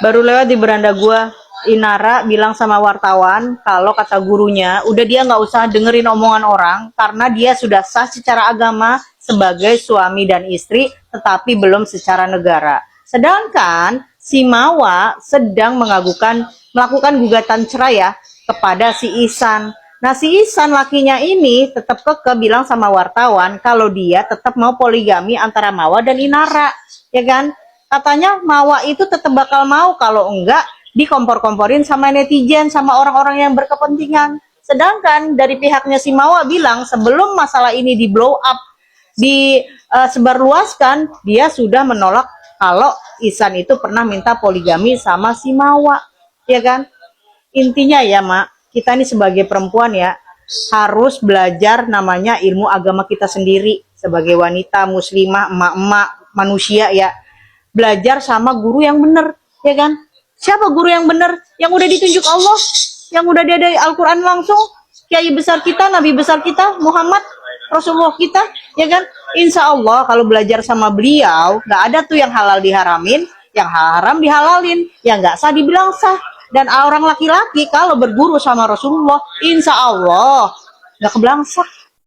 Baru lewat di beranda gua, Inara bilang sama wartawan kalau kata gurunya, udah dia nggak usah dengerin omongan orang karena dia sudah sah secara agama sebagai suami dan istri, tetapi belum secara negara. Sedangkan si Mawa sedang melakukan gugatan cerai ya kepada si Ihsan. Nah si Ihsan lakinya ini tetap keke bilang sama wartawan kalau dia tetap mau poligami antara Mawa dan Inara, ya kan? Katanya Mawa itu tetap bakal mau kalau enggak dikompor-komporin sama netizen, sama orang-orang yang berkepentingan. Sedangkan dari pihaknya si Mawa bilang sebelum masalah ini di blow up, disebarluaskan, dia sudah menolak kalau Ihsan itu pernah minta poligami sama si Mawa, ya kan? Intinya ya Mak, kita ini sebagai perempuan ya harus belajar namanya ilmu agama kita sendiri sebagai wanita muslimah, emak-emak manusia ya, belajar sama guru yang benar, ya kan? Siapa guru yang benar? Yang udah ditunjuk Allah, yang udah dia dari Al-Quran langsung, kiai besar kita, nabi besar kita, Muhammad, Rasulullah kita, ya kan? Insya Allah kalau belajar sama beliau, nggak ada tuh yang halal diharamin, yang haram dihalalin, yang nggak sah dibilang sah. Dan orang laki-laki kalau berguru sama Rasulullah, insya Allah nggak kebelangsak.